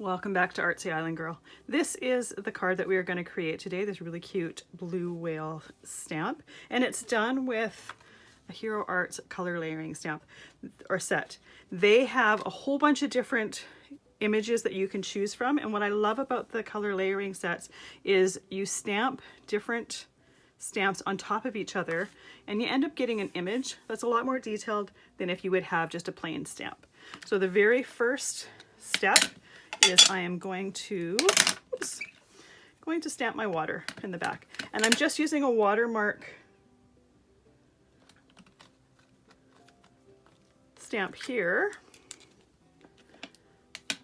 Welcome back to Artsy-Island-Girl. This is the card that we are going to create today, this really cute blue whale stamp. And it's done with a Hero Arts color layering stamp or set. They have a whole bunch of different images that you can choose from. And what I love about the color layering sets is you stamp different stamps on top of each other and you end up getting an image that's a lot more detailed than if you would have just a plain stamp. So the very first step is I am going to stamp my water in the back. And I'm just using a Watermark stamp here.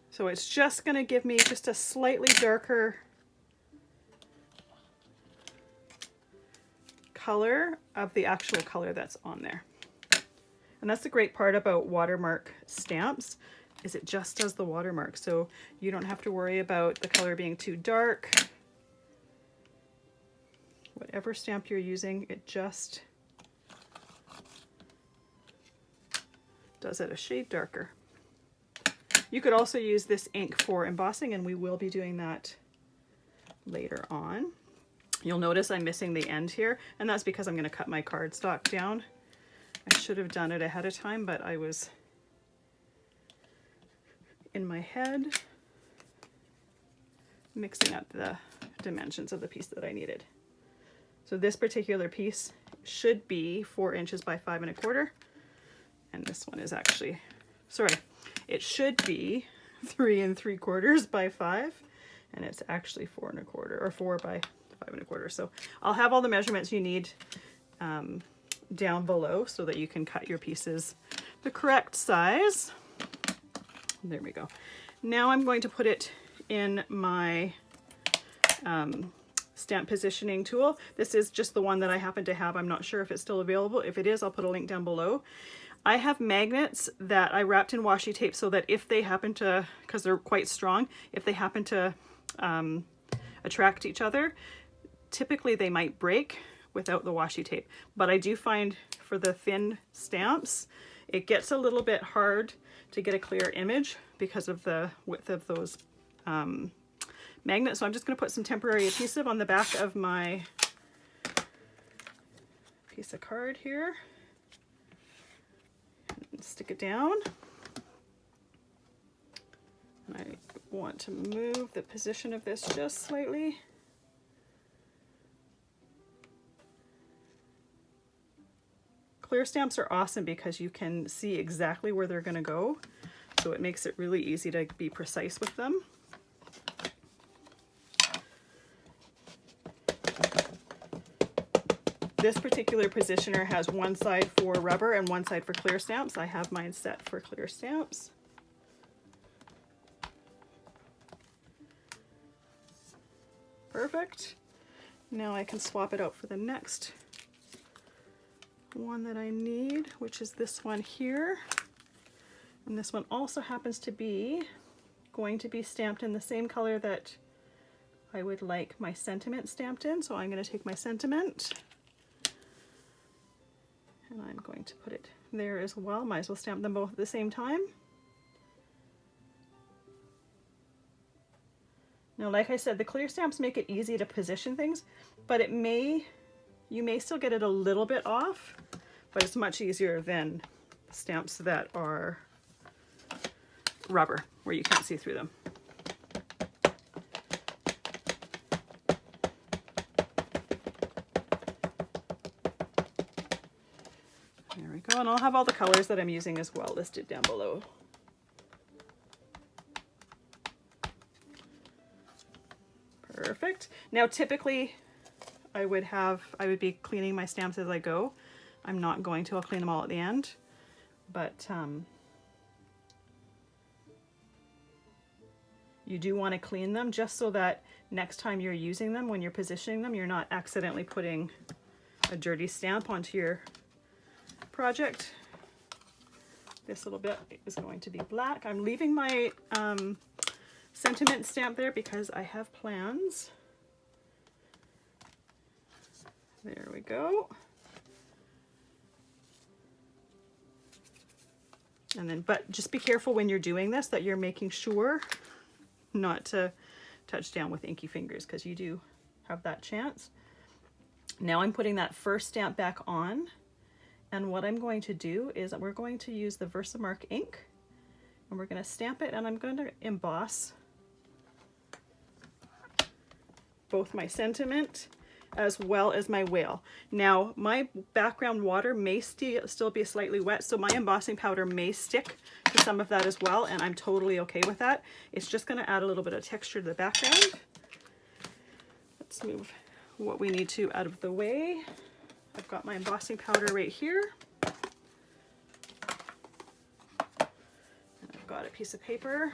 So it's just going to give me just a slightly darker color of the actual color that's on there. And that's the great part about Watermark stamps, is it just does the watermark, so you don't have to worry about the color being too dark. Whatever stamp you're using, it just does it a shade darker. You could also use this ink for embossing, and we will be doing that later on. You'll notice I'm missing the end here, and that's because I'm going to cut my cardstock down. I should have done it ahead of time, but I was in my head mixing up the dimensions of the piece that I needed. So this particular piece should be 4 inches by 5 1/4, and this one is actually, sorry, it should be 3 3/4 by 5, and it's actually 4 1/4 or 4 by 5 1/4. So I'll have all the measurements you need down below so that you can cut your pieces the correct size. There we go. Now I'm going to put it in my stamp positioning tool. This is just the one that I happen to have. I'm not sure if it's still available. If it is, I'll put a link down below. I have magnets that I wrapped in washi tape so that if they happen to, because they're quite strong, if they happen to attract each other, typically they might break without the washi tape. But I do find for the thin stamps, it gets a little bit hard to get a clear image because of the width of those magnets. So I'm just going to put some temporary adhesive on the back of my piece of card here and stick it down. And I want to move the position of this just slightly. Clear stamps are awesome because you can see exactly where they're going to go, so it makes it really easy to be precise with them. This particular positioner has one side for rubber and one side for clear stamps. I have mine set for clear stamps. Perfect. Now I can swap it out for the next one that I need, which is this one here. And this one also happens to be going to be stamped in the same color that I would like my sentiment stamped in. So I'm going to take my sentiment and I'm going to put it there as well. Might as well stamp them both at the same time. Now, like I said, the clear stamps make it easy to position things, but you may still get it a little bit off, but it's much easier than stamps that are rubber, where you can't see through them. There we go, and I'll have all the colors that I'm using as well listed down below. Perfect. Now, typically, I would be cleaning my stamps as I go. I'm not going to, I'll clean them all at the end. But you do want to clean them just so that next time you're using them, when you're positioning them, you're not accidentally putting a dirty stamp onto your project. This little bit is going to be black. I'm leaving my sentiment stamp there because I have plans. There we go. And then, but just be careful when you're doing this that you're making sure not to touch down with inky fingers, because you do have that chance. Now I'm putting that first stamp back on, and what I'm going to do is we're going to use the Watermark ink, and we're going to stamp it, and I'm going to emboss both my sentiment as well as my whale. Now my background water may still be slightly wet, so my embossing powder may stick to some of that as well, and I'm totally okay with that. It's just going to add a little bit of texture to the background. Let's move what we need to out of the way. I've got my embossing powder right here, and I've got a piece of paper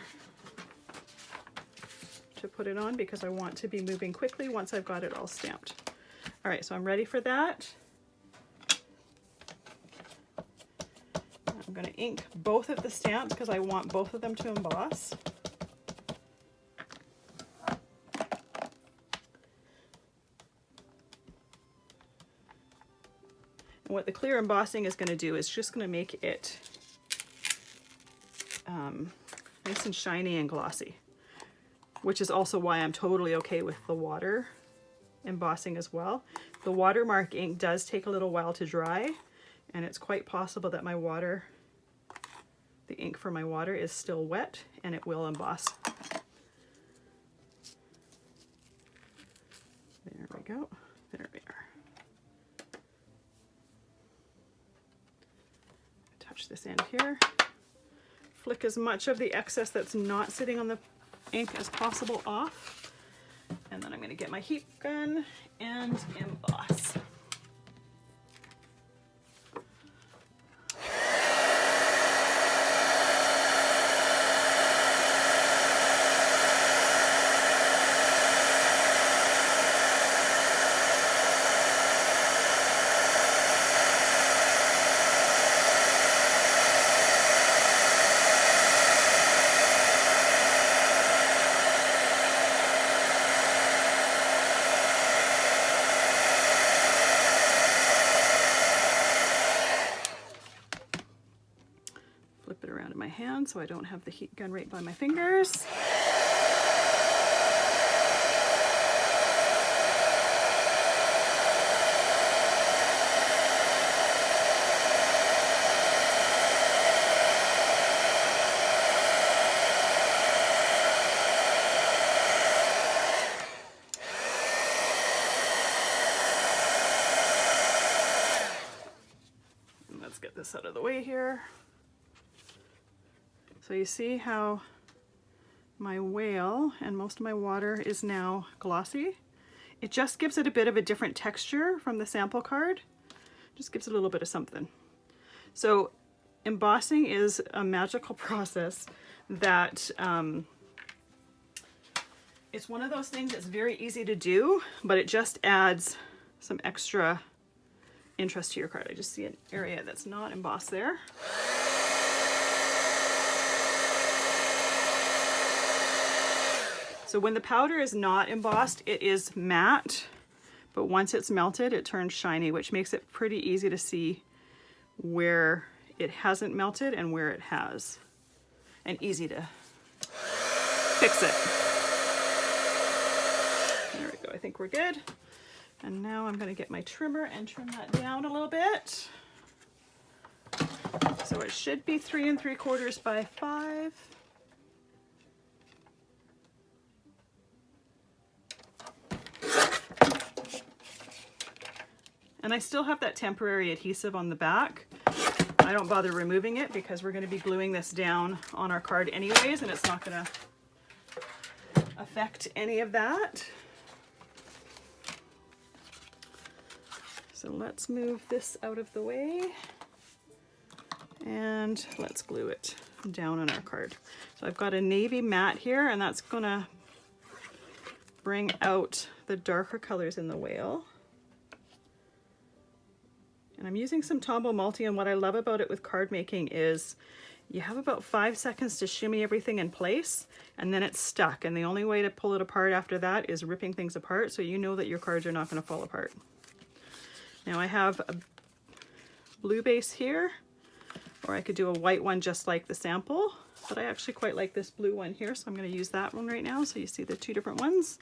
to put it on because I want to be moving quickly once I've got it all stamped. All right, so I'm ready for that. I'm going to ink both of the stamps because I want both of them to emboss. And what the clear embossing is going to do is just going to make it nice and shiny and glossy, which is also why I'm totally okay with the water embossing as well. The Watermark ink does take a little while to dry, and it's quite possible that my water, the ink for my water, is still wet and it will emboss. There we go. There we are. Touch this end here. Flick as much of the excess that's not sitting on the ink as possible off. And then I'm going to get my heat gun and emboss. Flip it around in my hand so I don't have the heat gun right by my fingers. And let's get this out of the way here. So you see how my whale and most of my water is now glossy? It just gives it a bit of a different texture from the sample card. Just gives it a little bit of something. So embossing is a magical process that it's one of those things that's very easy to do, but it just adds some extra interest to your card. I just see an area that's not embossed there. So when the powder is not embossed, it is matte, but once it's melted, it turns shiny, which makes it pretty easy to see where it hasn't melted and where it has, and easy to fix it. There we go, I think we're good. And now I'm gonna get my trimmer and trim that down a little bit. So it should be 3 3/4 by 5. And I still have that temporary adhesive on the back. I don't bother removing it because we're going to be gluing this down on our card anyways, and it's not going to affect any of that. So let's move this out of the way and let's glue it down on our card. So I've got a navy matte here, and that's going to bring out the darker colors in the whale. And I'm using some Tombow Multi, and what I love about it with card making is you have about 5 seconds to shimmy everything in place, and then it's stuck. And the only way to pull it apart after that is ripping things apart, so you know that your cards are not going to fall apart. Now I have a blue base here. Or I could do a white one just like the sample, but I actually quite like this blue one here, so I'm going to use that one right now so you see the two different ones.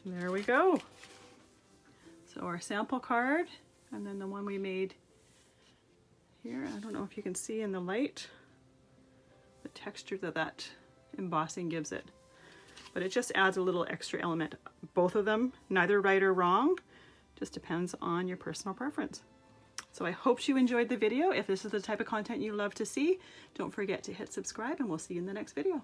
There we go. So our sample card, and then the one we made here. I don't know if you can see in the light the texture that that embossing gives it, but it just adds a little extra element. Both of them, neither right or wrong, just depends on your personal preference. So I hope you enjoyed the video. If this is the type of content you love to see, don't forget to hit subscribe, and we'll see you in the next video.